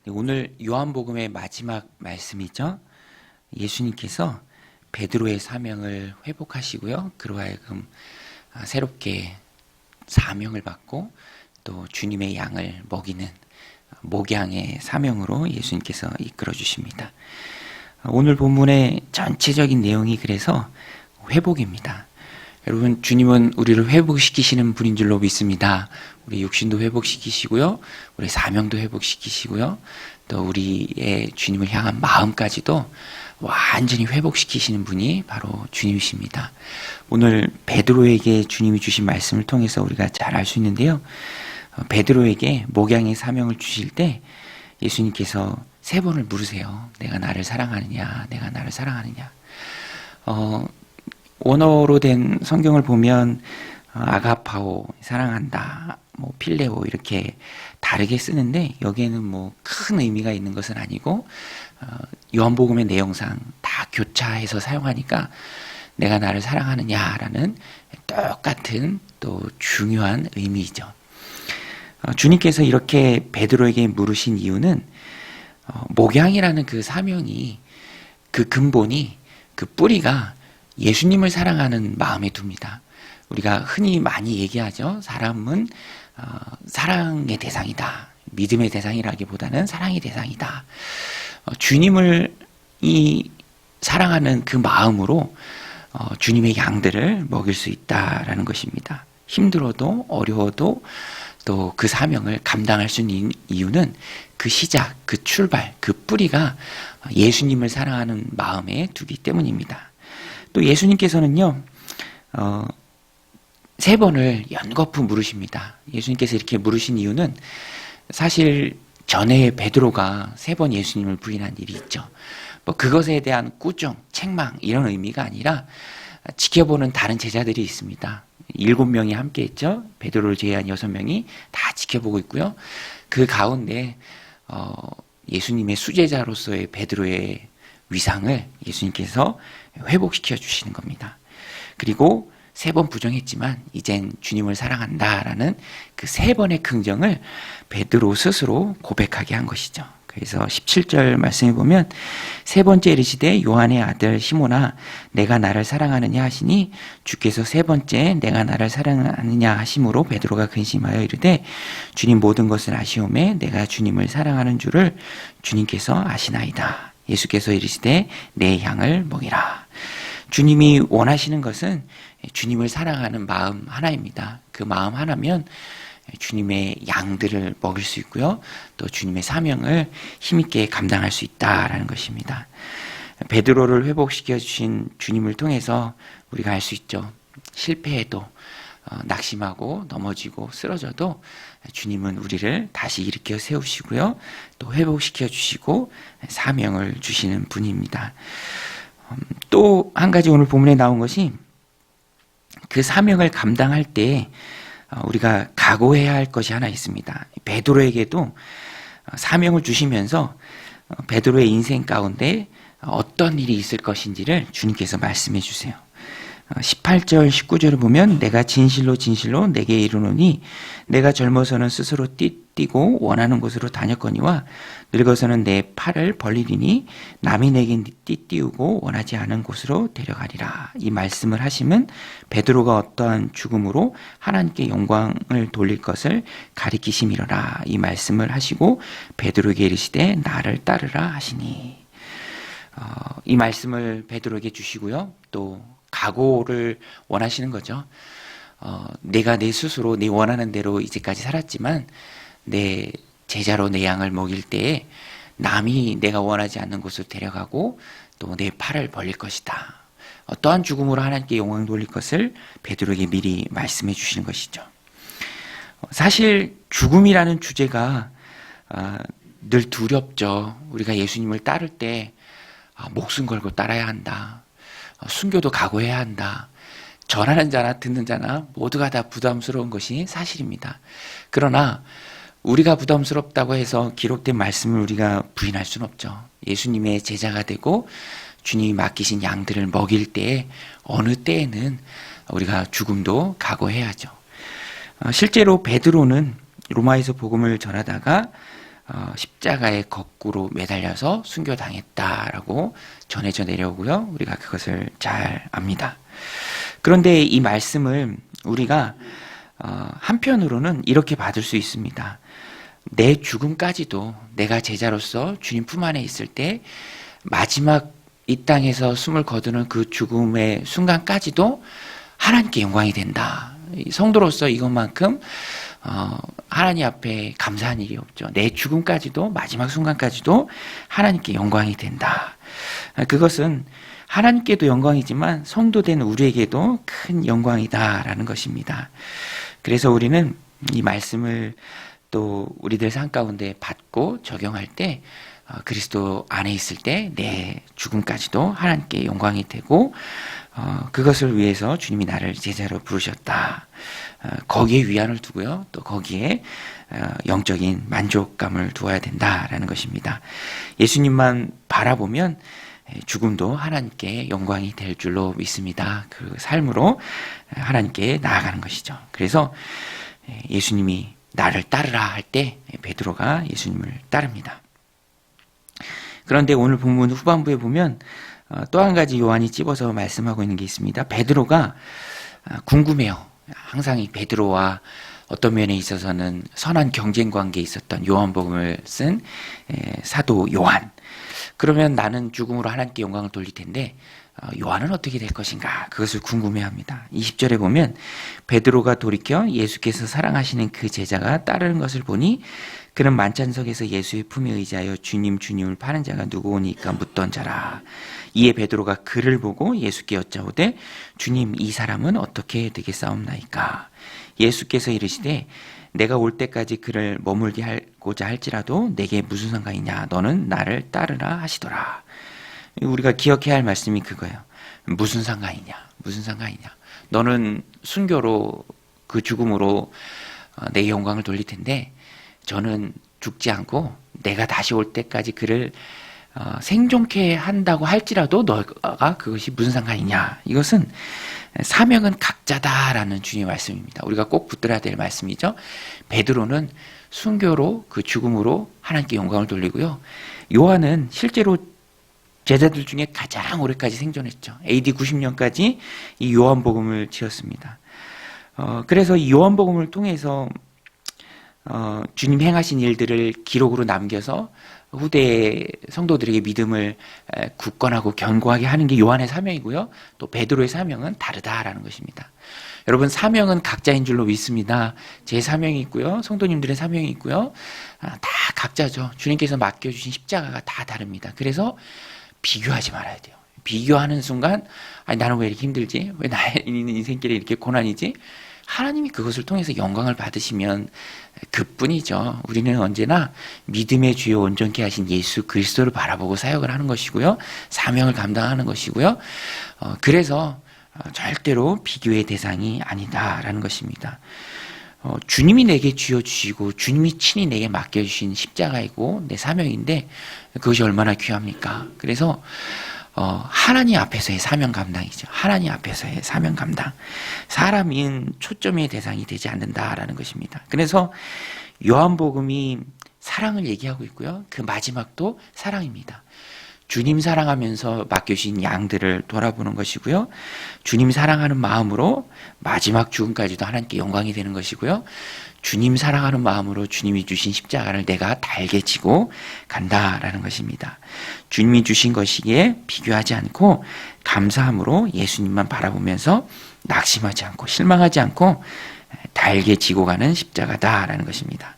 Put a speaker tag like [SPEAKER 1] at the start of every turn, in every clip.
[SPEAKER 1] 오늘 요한복음의 마지막 말씀이죠. 예수님께서 베드로의 사명을 회복하시고요. 그로 하여금 새롭게 사명을 받고 또 주님의 양을 먹이는 목양의 사명으로 예수님께서 이끌어 주십니다. 오늘 본문의 전체적인 내용이 그래서 회복입니다. 여러분, 주님은 우리를 회복시키시는 분인 줄로 믿습니다. 우리 육신도 회복시키시고요, 우리 사명도 회복시키시고요, 또 우리의 주님을 향한 마음까지도 완전히 회복시키시는 분이 바로 주님이십니다. 오늘 베드로에게 주님이 주신 말씀을 통해서 우리가 잘 알 수 있는데요. 베드로에게 목양의 사명을 주실 때 예수님께서 3번을 물으세요. 내가 나를 사랑하느냐, 내가 나를 사랑하느냐. 원어로 된 성경을 보면 아가파오, 사랑한다, 필레오 이렇게 다르게 쓰는데 여기에는 큰 의미가 있는 것은 아니고 요한복음의 내용상 다 교차해서 사용하니까 내가 나를 사랑하느냐라는 똑같은 또 중요한 의미이죠. 주님께서 이렇게 베드로에게 물으신 이유는 목양이라는 그 사명이, 그 근본이, 그 뿌리가 예수님을 사랑하는 마음에 둡니다. 우리가 흔히 많이 얘기하죠. 사람은 사랑의 대상이다. 믿음의 대상이라기보다는 사랑의 대상이다. 주님을 사랑하는 그 마음으로 주님의 양들을 먹일 수 있다라는 것입니다. 힘들어도 어려워도 또 그 사명을 감당할 수 있는 이유는 그 시작, 그 출발, 그 뿌리가 예수님을 사랑하는 마음에 두기 때문입니다. 또 예수님께서는요, 3번을 연거푸 물으십니다. 예수님께서 이렇게 물으신 이유는 사실 전에 베드로가 3번 예수님을 부인한 일이 있죠. 그것에 대한 꾸중, 책망 이런 의미가 아니라 지켜보는 다른 제자들이 있습니다. 7명이 함께 했죠. 베드로를 제외한 6명이 다 지켜보고 있고요. 그 가운데 예수님의 수제자로서의 베드로의 위상을 예수님께서 회복시켜 주시는 겁니다. 그리고 3번 부정했지만 이젠 주님을 사랑한다라는 그 3번의 긍정을 베드로 스스로 고백하게 한 것이죠. 그래서 17절 말씀해 보면 3번째 이르시되 요한의 아들 시몬아 내가 나를 사랑하느냐 하시니 주께서 3번째 내가 나를 사랑하느냐 하심으로 베드로가 근심하여 이르되 주님 모든 것을 아시오매 내가 주님을 사랑하는 줄을 주님께서 아시나이다. 예수께서 이르시되 내 양을 먹이라. 주님이 원하시는 것은 주님을 사랑하는 마음 하나입니다. 그 마음 하나면 주님의 양들을 먹일 수 있고요. 또 주님의 사명을 힘있게 감당할 수 있다라는 것입니다. 베드로를 회복시켜 주신 주님을 통해서 우리가 알 수 있죠. 실패해도 낙심하고 넘어지고 쓰러져도 주님은 우리를 다시 일으켜 세우시고요. 또 회복시켜 주시고 사명을 주시는 분입니다. 또 한 가지 오늘 본문에 나온 것이 그 사명을 감당할 때 우리가 각오해야 할 것이 하나 있습니다. 베드로에게도 사명을 주시면서 베드로의 인생 가운데 어떤 일이 있을 것인지를 주님께서 말씀해 주세요. 18절 19절을 보면 내가 진실로 진실로 내게 이르노니 내가 젊어서는 스스로 뛰고 원하는 곳으로 다녔거니와 늙어서는 내 팔을 벌리리니 남이 내게 띠띠우고 원하지 않은 곳으로 데려가리라. 이 말씀을 하시면 베드로가 어떠한 죽음으로 하나님께 영광을 돌릴 것을 가리키심이로라. 이 말씀을 하시고 베드로에게 이르시되 나를 따르라 하시니 이 말씀을 베드로에게 주시고요. 또 각오를 원하시는 거죠. 내가 내 스스로 내 원하는 대로 이제까지 살았지만 내 제자로 내 양을 먹일 때에 남이 내가 원하지 않는 곳으로 데려가고 또 내 팔을 벌릴 것이다. 어떠한 죽음으로 하나님께 영광 돌릴 것을 베드로에게 미리 말씀해 주시는 것이죠. 사실 죽음이라는 주제가 늘 두렵죠. 우리가 예수님을 따를 때 목숨 걸고 따라야 한다. 순교도 각오해야 한다. 전하는 자나 듣는 자나 모두가 다 부담스러운 것이 사실입니다. 그러나 우리가 부담스럽다고 해서 기록된 말씀을 우리가 부인할 수는 없죠. 예수님의 제자가 되고 주님이 맡기신 양들을 먹일 때에 어느 때에는 우리가 죽음도 각오해야죠. 실제로 베드로는 로마에서 복음을 전하다가 십자가에 거꾸로 매달려서 순교당했다라고 전해져 내려오고요. 우리가 그것을 잘 압니다. 그런데 이 말씀을 우리가 한편으로는 이렇게 받을 수 있습니다. 내 죽음까지도 내가 제자로서 주님 품 안에 있을 때 마지막 이 땅에서 숨을 거두는 그 죽음의 순간까지도 하나님께 영광이 된다. 성도로서 이것만큼 하나님 앞에 감사한 일이 없죠. 내 죽음까지도 마지막 순간까지도 하나님께 영광이 된다. 그것은 하나님께도 영광이지만 성도된 우리에게도 큰 영광이다라는 것입니다. 그래서 우리는 이 말씀을 또 우리들 삶 가운데 받고 적용할 때 그리스도 안에 있을 때 내 죽음까지도 하나님께 영광이 되고 그것을 위해서 주님이 나를 제자로 부르셨다. 거기에 위안을 두고요. 또 거기에 영적인 만족감을 두어야 된다라는 것입니다. 예수님만 바라보면 죽음도 하나님께 영광이 될 줄로 믿습니다. 그 삶으로 하나님께 나아가는 것이죠. 그래서 예수님이 나를 따르라 할 때 베드로가 예수님을 따릅니다. 그런데 오늘 본문 후반부에 보면 또 한 가지 요한이 찝어서 말씀하고 있는 게 있습니다. 베드로가 궁금해요. 항상 이 베드로와 어떤 면에 있어서는 선한 경쟁 관계에 있었던 요한복음을 쓴 사도 요한. 그러면 나는 죽음으로 하나님께 영광을 돌릴 텐데 요한은 어떻게 될 것인가? 그것을 궁금해합니다. 20절에 보면 베드로가 돌이켜 예수께서 사랑하시는 그 제자가 따르는 것을 보니 그는 만찬석에서 예수의 품에 의지하여 주님 주님을 파는 자가 누구오니까 묻던 자라. 이에 베드로가 그를 보고 예수께 여짜오되 주님 이 사람은 어떻게 되겠사옵나이까? 예수께서 이르시되 내가 올 때까지 그를 머물게 하고자 할지라도 내게 무슨 상관이냐? 너는 나를 따르라 하시더라. 우리가 기억해야 할 말씀이 그거예요. 무슨 상관이냐? 무슨 상관이냐? 너는 순교로 그 죽음으로 내 영광을 돌릴 텐데 저는 죽지 않고 내가 다시 올 때까지 그를 생존케 한다고 할지라도 너가 그것이 무슨 상관이냐? 이것은 사명은 각자다라는 주님의 말씀입니다. 우리가 꼭 붙들어야 될 말씀이죠. 베드로는 순교로 그 죽음으로 하나님께 영광을 돌리고요. 요한은 실제로 제자들 중에 가장 오래까지 생존했죠. AD 90년까지 이 요한복음을 지었습니다. 그래서 이 요한복음을 통해서 주님 행하신 일들을 기록으로 남겨서 후대 성도들에게 믿음을 굳건하고 견고하게 하는 게 요한의 사명이고요. 또 베드로의 사명은 다르다라는 것입니다. 여러분 사명은 각자인 줄로 믿습니다. 제 사명이 있고요. 성도님들의 사명이 있고요. 다 각자죠. 주님께서 맡겨주신 십자가가 다 다릅니다. 그래서 비교하지 말아야 돼요. 비교하는 순간 아니 나는 왜 이렇게 힘들지? 왜 나의 인생길에 이렇게 고난이지? 하나님이 그것을 통해서 영광을 받으시면 그뿐이죠. 우리는 언제나 믿음의 주요 온전케 하신 예수 그리스도를 바라보고 사역을 하는 것이고요. 사명을 감당하는 것이고요. 그래서 절대로 비교의 대상이 아니다라는 것입니다. 주님이 내게 쥐어주시고 주님이 친히 내게 맡겨주신 십자가이고 내 사명인데 그것이 얼마나 귀합니까? 그래서 하나님 앞에서의 사명 감당이죠. 하나님 앞에서의 사명 감당. 사람인 초점의 대상이 되지 않는다라는 것입니다. 그래서 요한복음이 사랑을 얘기하고 있고요. 그 마지막도 사랑입니다. 주님 사랑하면서 맡겨주신 양들을 돌아보는 것이고요. 주님 사랑하는 마음으로 마지막 죽음까지도 하나님께 영광이 되는 것이고요. 주님 사랑하는 마음으로 주님이 주신 십자가를 내가 달게 지고 간다라는 것입니다. 주님이 주신 것이기에 비교하지 않고 감사함으로 예수님만 바라보면서 낙심하지 않고 실망하지 않고 달게 지고 가는 십자가다라는 것입니다.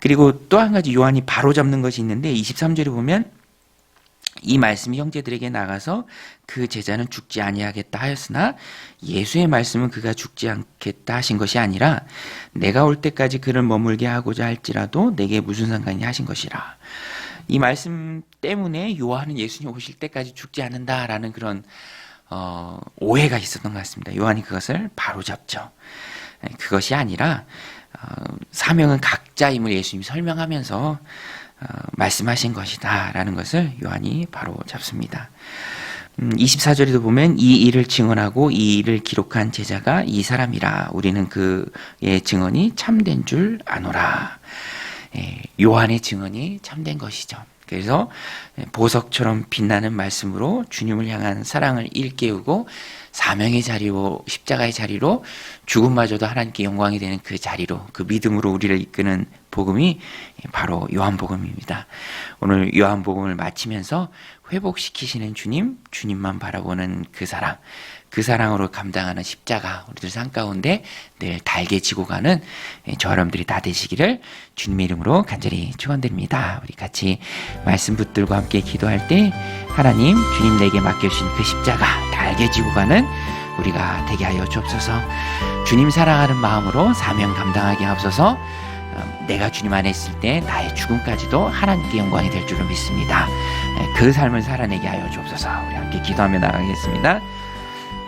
[SPEAKER 1] 그리고 또 한 가지 요한이 바로잡는 것이 있는데 23절에 보면 이 말씀이 형제들에게 나가서 그 제자는 죽지 아니하겠다 하였으나 예수의 말씀은 그가 죽지 않겠다 하신 것이 아니라 내가 올 때까지 그를 머물게 하고자 할지라도 내게 무슨 상관이 하신 것이라. 이 말씀 때문에 요한은 예수님 오실 때까지 죽지 않는다라는 그런 오해가 있었던 것 같습니다. 요한이 그것을 바로잡죠. 그것이 아니라 사명은 각자임을 예수님이 설명하면서 말씀하신 것이다 라는 것을 요한이 바로 잡습니다. 24절에도 보면 이 일을 증언하고 이 일을 기록한 제자가 이 사람이라 우리는 그의 증언이 참된 줄 아노라. 요한의 증언이 참된 것이죠. 그래서 보석처럼 빛나는 말씀으로 주님을 향한 사랑을 일깨우고 사명의 자리로, 십자가의 자리로, 죽음마저도 하나님께 영광이 되는 그 자리로, 그 믿음으로 우리를 이끄는 복음이 바로 요한복음입니다. 오늘 요한복음을 마치면서 회복시키시는 주님, 주님만 바라보는 그 사랑, 그 사랑으로 감당하는 십자가, 우리들 삶 가운데 늘 달개지고 가는 저 여러분들이 다 되시기를 주님의 이름으로 간절히 축원드립니다. 우리 같이 말씀 붙들고 함께 기도할 때 하나님, 주님 내게 맡겨주신 그 십자가 달개지고 가는 우리가 되게 하여 주옵소서. 주님 사랑하는 마음으로 사명 감당하게 하옵소서. 내가 주님 안에 있을 때 나의 죽음까지도 하나님께 영광이 될 줄로 믿습니다. 그 삶을 살아내게 하여 주옵소서. 우리 함께 기도하며 나가겠습니다.